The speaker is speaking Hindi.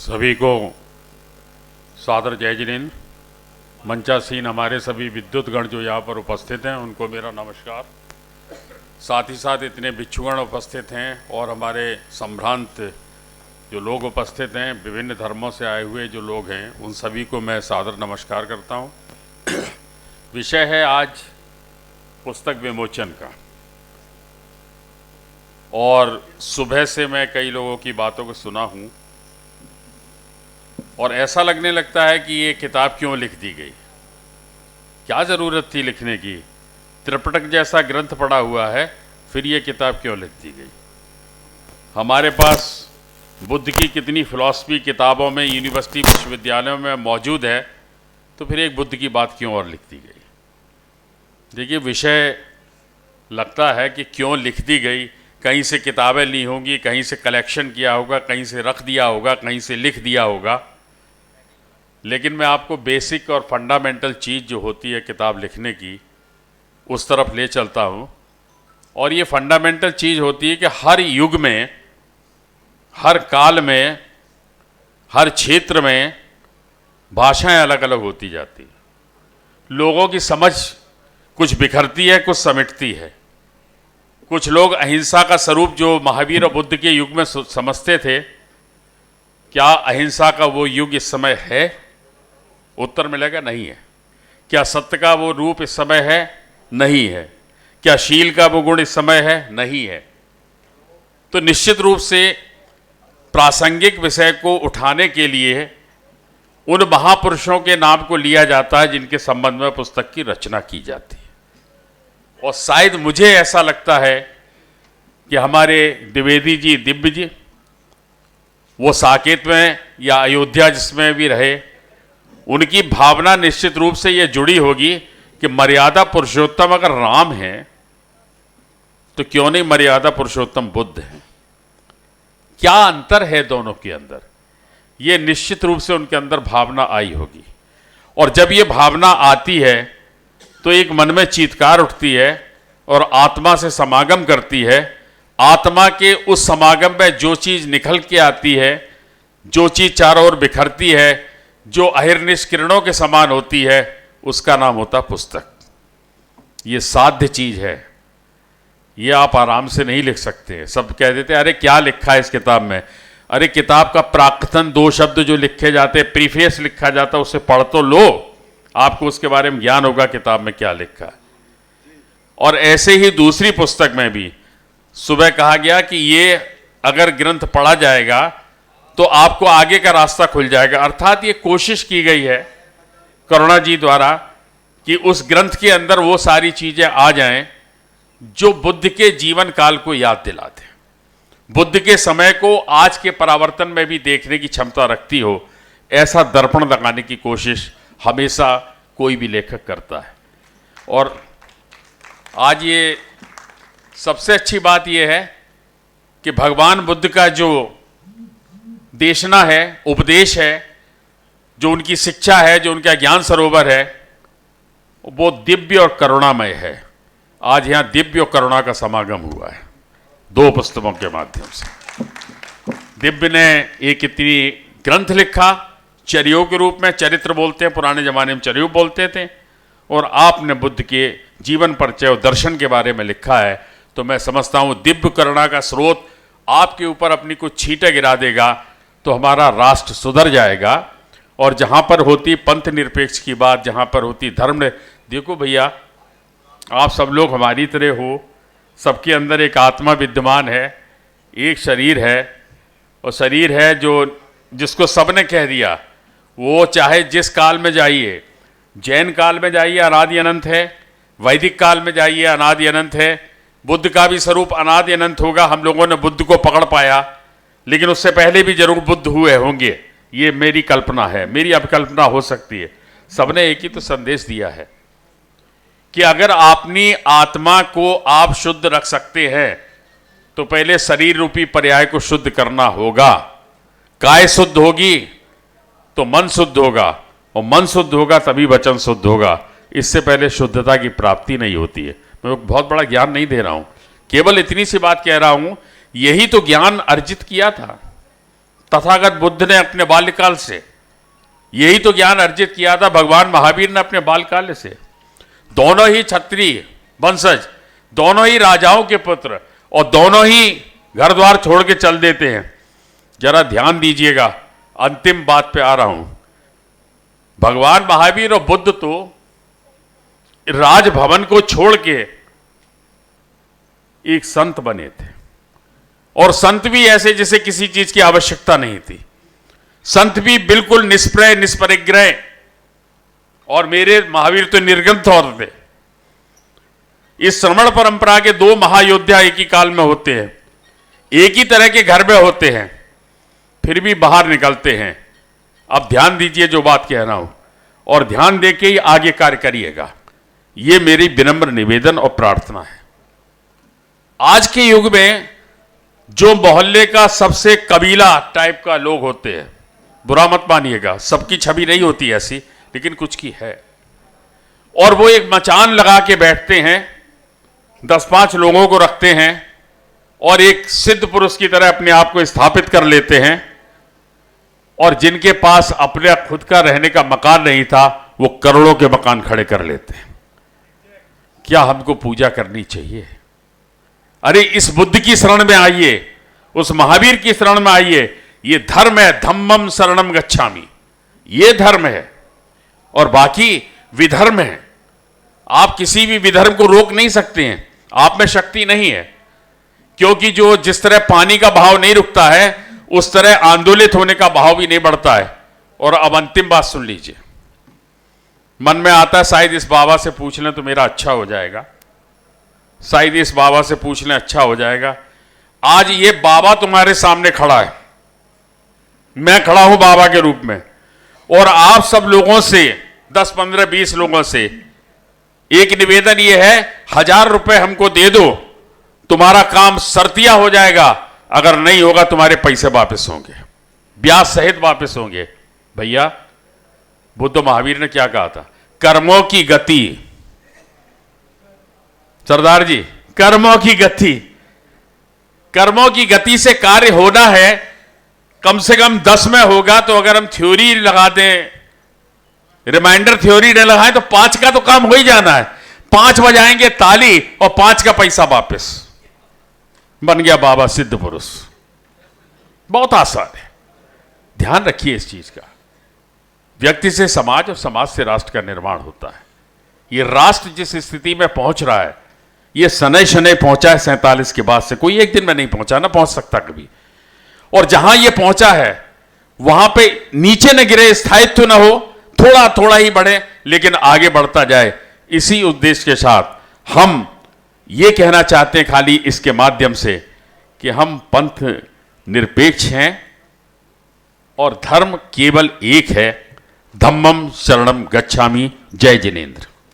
सभी को सादर जय जिनेन्द्र। मंचासीन हमारे सभी विद्युतगण जो यहाँ पर उपस्थित हैं उनको मेरा नमस्कार। साथ ही साथ इतने भिक्षुगण उपस्थित हैं और हमारे संभ्रांत जो लोग उपस्थित हैं, विभिन्न धर्मों से आए हुए जो लोग हैं, उन सभी को मैं सादर नमस्कार करता हूँ। विषय है आज पुस्तक विमोचन का, और सुबह से मैं कई लोगों की बातों को सुना हूँ और ऐसा लगने लगता है कि ये किताब क्यों लिख दी गई, क्या ज़रूरत थी लिखने की। त्रिपिटक जैसा ग्रंथ पड़ा हुआ है, फिर ये किताब क्यों लिख दी गई। हमारे पास बुद्ध की कितनी फिलॉसफी किताबों में, यूनिवर्सिटी विश्वविद्यालयों में मौजूद है, तो फिर एक बुद्ध की बात क्यों और लिख दी गई। देखिए, विषय लगता है कि क्यों लिख दी गई। कहीं से किताबें ली होंगी, कहीं से कलेक्शन किया होगा, कहीं से रख दिया होगा, कहीं से लिख दिया होगा, लेकिन मैं आपको बेसिक और फंडामेंटल चीज़ जो होती है किताब लिखने की, उस तरफ ले चलता हूँ। और ये फंडामेंटल चीज़ होती है कि हर युग में, हर काल में, हर क्षेत्र में भाषाएं अलग अलग होती जाती हैं। लोगों की समझ कुछ बिखरती है, कुछ समेटती है। कुछ लोग अहिंसा का स्वरूप जो महावीर और बुद्ध के युग में समझते थे, क्या अहिंसा का वो युग इस समय है? उत्तर मिलेगा नहीं है। क्या सत्य का वो रूप इस समय है? नहीं है। क्या शील का वो गुण इस समय है? नहीं है। तो निश्चित रूप से प्रासंगिक विषय को उठाने के लिए उन महापुरुषों के नाम को लिया जाता है जिनके संबंध में पुस्तक की रचना की जाती है। और शायद मुझे ऐसा लगता है कि हमारे द्विवेदी जी, दिव्य जी, वो साकेत में या अयोध्या जिसमें भी रहे, उनकी भावना निश्चित रूप से ये जुड़ी होगी कि मर्यादा पुरुषोत्तम अगर राम है तो क्यों नहीं मर्यादा पुरुषोत्तम बुद्ध है। क्या अंतर है दोनों के अंदर, ये निश्चित रूप से उनके अंदर भावना आई होगी। और जब ये भावना आती है तो एक मन में चीत्कार उठती है और आत्मा से समागम करती है। आत्मा के उस समागम में जो चीज़ निकल के आती है, जो चीज़ चारों ओर बिखरती है, जो अहिर्निश किरणों के समान होती है, उसका नाम होता पुस्तक। ये साध्य चीज़ है, ये आप आराम से नहीं लिख सकते। सब कह देते अरे क्या लिखा है इस किताब में। अरे किताब का प्राक्तन 2 शब्द जो लिखे जाते, प्रीफेस लिखा जाता, उसे पढ़ तो लो, आपको उसके बारे में ज्ञान होगा किताब में क्या लिखा है। और ऐसे ही दूसरी पुस्तक में भी सुबह कहा गया कि ये अगर ग्रंथ पढ़ा जाएगा तो आपको आगे का रास्ता खुल जाएगा। अर्थात ये कोशिश की गई है करुणा जी द्वारा कि उस ग्रंथ के अंदर वो सारी चीजें आ जाएं जो बुद्ध के जीवन काल को याद दिलाते, बुद्ध के समय को आज के परावर्तन में भी देखने की क्षमता रखती हो। ऐसा दर्पण लगाने की कोशिश हमेशा कोई भी लेखक करता है। और आज ये सबसे अच्छी बात यह है कि भगवान बुद्ध का जो देशना है, उपदेश है, जो उनकी शिक्षा है, जो उनका ज्ञान सरोवर है, वो दिव्य और करुणामय है। आज यहाँ दिव्य और करुणा का समागम हुआ है 2 पुस्तकों के माध्यम से। दिव्य ने एक इतनी ग्रंथ लिखा, चर्यों के रूप में, चरित्र बोलते हैं, पुराने जमाने में चर्यो बोलते थे, और आपने बुद्ध के जीवन परिचय और दर्शन के बारे में लिखा है। तो मैं समझता हूँ दिव्य करुणा का स्रोत आपके ऊपर अपनी कुछ छींटे गिरा देगा तो हमारा राष्ट्र सुधर जाएगा। और जहाँ पर होती पंथ निरपेक्ष की बात, जहाँ पर होती धर्म, देखो भैया, आप सब लोग हमारी तरह हो, सबके अंदर एक आत्मा विद्यमान है, एक शरीर है, और शरीर है जो जिसको सबने कह दिया, वो चाहे जिस काल में जाइए, जैन काल में जाइए अनादि अनंत है, वैदिक काल में जाइए अनादि अनंत है, बुद्ध का भी स्वरूप अनादि अनंत होगा। हम लोगों ने बुद्ध को पकड़ पाया, लेकिन उससे पहले भी जरूर बुद्ध हुए होंगे। ये मेरी कल्पना है, मेरी अभिकल्पना हो सकती है। सबने एक ही तो संदेश दिया है कि अगर अपनी आत्मा को आप शुद्ध रख सकते हैं तो पहले शरीर रूपी पर्याय को शुद्ध करना होगा। काय शुद्ध होगी तो मन शुद्ध होगा, और मन शुद्ध होगा तभी वचन शुद्ध होगा। इससे पहले शुद्धता की प्राप्ति नहीं होती है। मैं बहुत बड़ा ज्ञान नहीं दे रहा हूं, केवल इतनी सी बात कह रहा हूं, यही तो ज्ञान अर्जित किया था। तथागत बुद्ध ने अपने बाल्यकाल से यही तो ज्ञान अर्जित किया था, भगवान महावीर ने अपने बालकाल से। दोनों ही क्षत्रिय वंशज, दोनों ही राजाओं के पुत्र, और दोनों ही घर द्वार छोड़ के चल देते हैं। जरा ध्यान दीजिएगा, अंतिम बात पे आ रहा हूं। भगवान महावीर और बुद्ध तो राजभवन को छोड़ के एक संत बने थे, और संत भी ऐसे जिसे किसी चीज की आवश्यकता नहीं थी। संत भी बिल्कुल निष्प्रय निष्परिग्रह, और मेरे महावीर तो निर्ग्रंथ औरत थे। इस श्रमण परंपरा के दो महायोद्धा एक ही काल में होते हैं, एक ही तरह के घर में होते हैं, फिर भी बाहर निकलते हैं। अब ध्यान दीजिए जो बात कह रहा हूं, और ध्यान देके ही आगे कार्य करिएगा। यह मेरी विनम्र निवेदन और प्रार्थना है। आज के युग में जो मोहल्ले का सबसे कबीला टाइप का लोग होते हैं, बुरा मत मानिएगा, सबकी छवि नहीं होती ऐसी, लेकिन कुछ की है, और वो एक मचान लगा के बैठते हैं, 10-5 लोगों को रखते हैं, और एक सिद्ध पुरुष की तरह अपने आप को स्थापित कर लेते हैं, और जिनके पास अपने खुद का रहने का मकान नहीं था, वो करोड़ों के मकान खड़े कर लेते हैं। क्या हमको पूजा करनी चाहिए? अरे इस बुद्ध की शरण में आइए, उस महावीर की शरण में आइए। ये धर्म है, धम्मम शरणम गच्छामि, ये धर्म है, और बाकी विधर्म है। आप किसी भी विधर्म को रोक नहीं सकते हैं, आप में शक्ति नहीं है, क्योंकि जो जिस तरह पानी का बहाव नहीं रुकता है, उस तरह आंदोलित होने का बहाव भी नहीं बढ़ता है। और अब अंतिम बात सुन लीजिए, मन में आता है शायद इस बाबा से पूछ लें तो मेरा अच्छा हो जाएगा, शायद इस बाबा से पूछ लें अच्छा हो जाएगा। आज ये बाबा तुम्हारे सामने खड़ा है, मैं खड़ा हूं बाबा के रूप में, और आप सब लोगों से 10, 15, 20 लोगों से एक निवेदन यह है, 1000 रुपए हमको दे दो, तुम्हारा काम शर्तिया हो जाएगा। अगर नहीं होगा तुम्हारे पैसे वापस होंगे, ब्याज सहित वापस होंगे। भैया, बुद्ध महावीर ने क्या कहा था? कर्मों की गति, सरदार जी, कर्मों की गति, कर्मों की गति से कार्य होना है। कम से कम 10 में होगा, तो अगर हम थ्योरी लगा दें, रिमाइंडर थ्योरी न लगाएं, तो 5 का तो काम हो ही जाना है। 5 बजाएंगे ताली और 5 का पैसा वापस, बन गया बाबा सिद्ध पुरुष। बहुत आसान है, ध्यान रखिए इस चीज का। व्यक्ति से समाज और समाज से राष्ट्र का निर्माण होता है। ये राष्ट्र जिस स्थिति में पहुंच रहा है, ये शनै शनै पहुंचा है 47 के बाद से, कोई एक दिन में नहीं पहुंचा, ना पहुंच सकता कभी। और जहां ये पहुंचा है वहां पे नीचे न गिरे, स्थायित्व न हो, थोड़ा थोड़ा ही बढ़े, लेकिन आगे बढ़ता जाए। इसी उद्देश्य के साथ हम ये कहना चाहते हैं खाली इसके माध्यम से कि हम पंथ निरपेक्ष हैं, और धर्म केवल एक है, धम्मम शरणम गच्छामि। जय जिनेंद्र।